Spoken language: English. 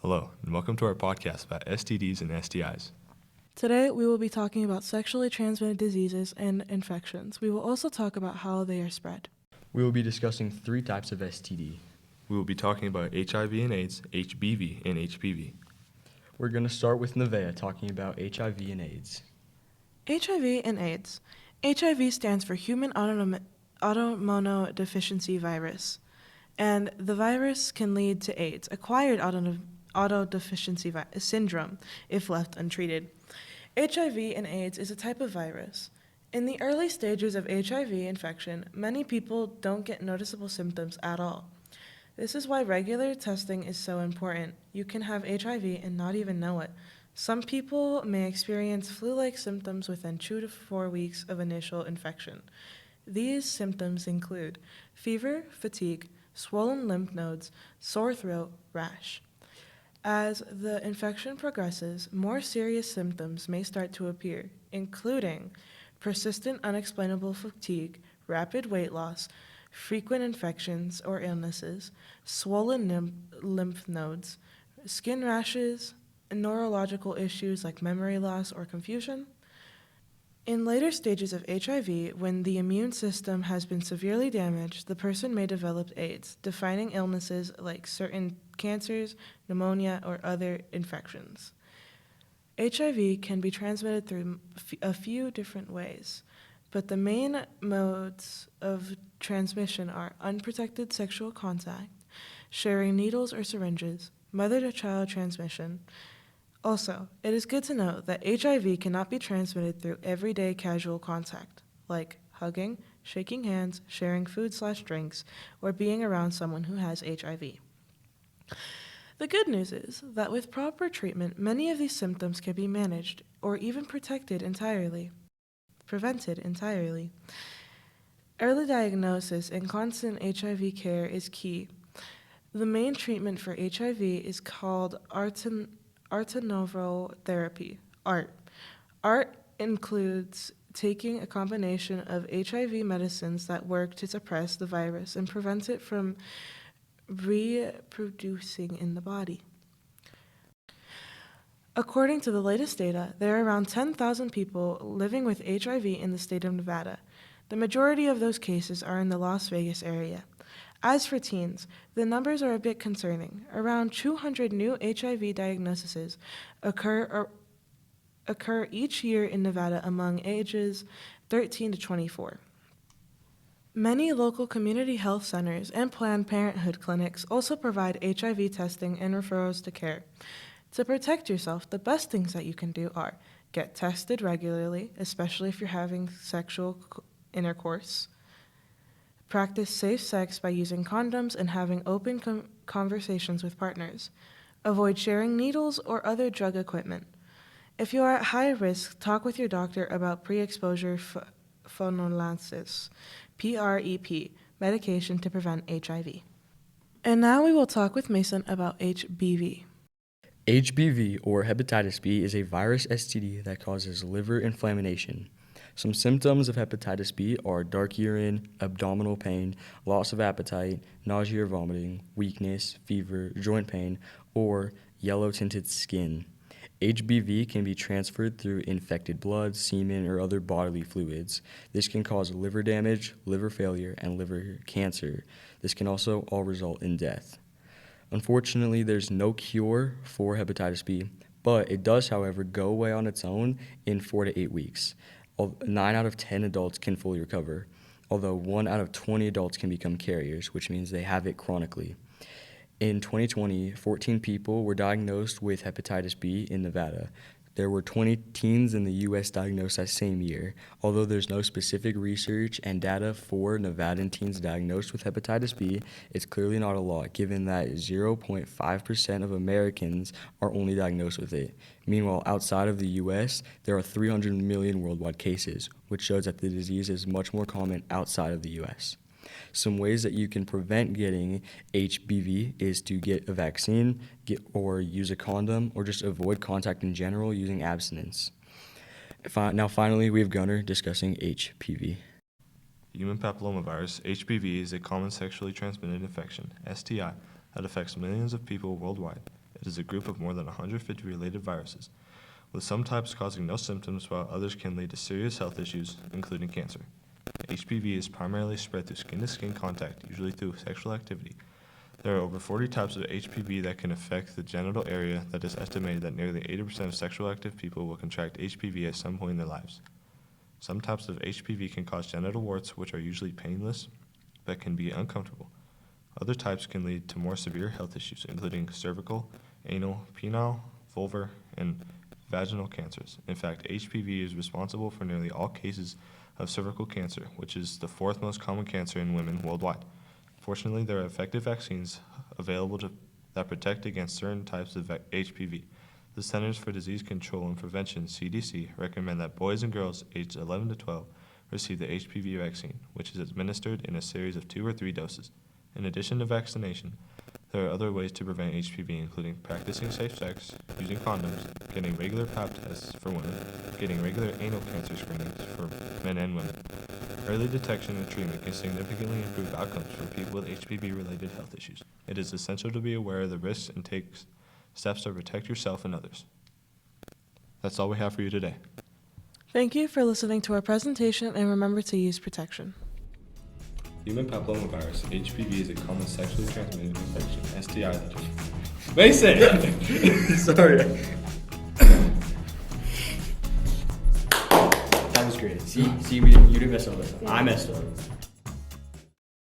Hello, and welcome to our podcast about STDs and STIs. Today, we will be talking about sexually transmitted diseases and infections. We will also talk about how they are spread. We will be discussing 3 types of STD. We will be talking about HIV and AIDS, HBV, and HPV. We're going to start with Nevaeh talking about HIV and AIDS. HIV and AIDS. HIV stands for Human Autoimmunodeficiency Virus, and the virus can lead to AIDS, acquired autodeficiency syndrome, if left untreated. HIV and AIDS is a type of virus. In the early stages of HIV infection, many people don't get noticeable symptoms at all. This is why regular testing is so important. You can have HIV and not even know it. Some people may experience flu-like symptoms within 2 to 4 weeks of initial infection. These symptoms include fever, fatigue, swollen lymph nodes, sore throat, rash. As the infection progresses, more serious symptoms may start to appear, including persistent unexplainable fatigue, rapid weight loss, frequent infections or illnesses, swollen lymph nodes, skin rashes, and neurological issues like memory loss or confusion. In later stages of HIV, when the immune system has been severely damaged, the person may develop AIDS, defining illnesses like certain cancers, pneumonia, or other infections. HIV can be transmitted through a few different ways, but the main modes of transmission are unprotected sexual contact, sharing needles or syringes, mother-to-child transmission. Also, it is good to know that HIV cannot be transmitted through everyday casual contact, like hugging, shaking hands, sharing food/drinks, or being around someone who has HIV. The good news is that with proper treatment, many of these symptoms can be managed or even prevented entirely. Early diagnosis and constant HIV care is key. The main treatment for HIV is called antiretroviral therapy, ART. ART includes taking a combination of HIV medicines that work to suppress the virus and prevent it from reproducing in the body. According to the latest data, there are around 10,000 people living with HIV in the state of Nevada. The majority of those cases are in the Las Vegas area. As for teens, the numbers are a bit concerning. Around 200 new HIV diagnoses occur each year in Nevada among ages 13 to 24. Many local community health centers and Planned Parenthood clinics also provide HIV testing and referrals to care. To protect yourself, the best things that you can do are get tested regularly, especially if you're having sexual intercourse. Practice safe sex by using condoms and having open conversations with partners. Avoid sharing needles or other drug equipment. If you are at high risk, talk with your doctor about pre-exposure prophylaxis, PrEP, medication to prevent HIV. And now we will talk with Mason about HBV. HBV, or hepatitis B, is a virus STD that causes liver inflammation. Some symptoms of hepatitis B are dark urine, abdominal pain, loss of appetite, nausea or vomiting, weakness, fever, joint pain, or yellow-tinted skin. HBV can be transferred through infected blood, semen, or other bodily fluids. This can cause liver damage, liver failure, and liver cancer. This can also all result in death. Unfortunately, there's no cure for hepatitis B, but it does, however, go away on its own in 4 to 8 weeks. 9 out of 10 adults can fully recover, although 1 out of 20 adults can become carriers, which means they have it chronically. In 2020, 14 people were diagnosed with hepatitis B in Nevada. There were 20 teens in the U.S. diagnosed that same year. Although there's no specific research and data for Nevadan teens diagnosed with hepatitis B, it's clearly not a lot, given that 0.5% of Americans are only diagnosed with it. Meanwhile, outside of the U.S., there are 300 million worldwide cases, which shows that the disease is much more common outside of the U.S. Some ways that you can prevent getting HBV is to get a vaccine, or use a condom, or just avoid contact in general using abstinence. Now finally, we have Gunnar discussing HPV. Human papillomavirus, HPV, is a common sexually transmitted infection, STI, that affects millions of people worldwide. It is a group of more than 150 related viruses, with some types causing no symptoms while others can lead to serious health issues, including cancer. HPV is primarily spread through skin-to-skin contact, usually through sexual activity. There are over 40 types of HPV that can affect the genital area. That is estimated that nearly 80% of sexually active people will contract HPV at some point in their lives. Some types of HPV can cause genital warts, which are usually painless but can be uncomfortable. Other types can lead to more severe health issues, including cervical, anal, penile, vulvar, and vaginal cancers. In fact, HPV is responsible for nearly all cases of cervical cancer, which is the fourth most common cancer in women worldwide. Fortunately, there are effective vaccines available that protect against certain types of HPV. The Centers for Disease Control and Prevention, CDC, recommend that boys and girls aged 11 to 12 receive the HPV vaccine, which is administered in a series of 2 or 3 doses. In addition to vaccination, there are other ways to prevent HPV, including practicing safe sex, using condoms, getting regular pap tests for women, getting regular anal cancer screenings for men and women. Early detection and treatment can significantly improve outcomes for people with HPV-related health issues. It is essential to be aware of the risks and take steps to protect yourself and others. That's all we have for you today. Thank you for listening to our presentation, and remember to use protection. Human papillomavirus, HPV, is a common sexually transmitted infection, STI. Mason! Sorry. That was great. See, you didn't mess up. I messed up.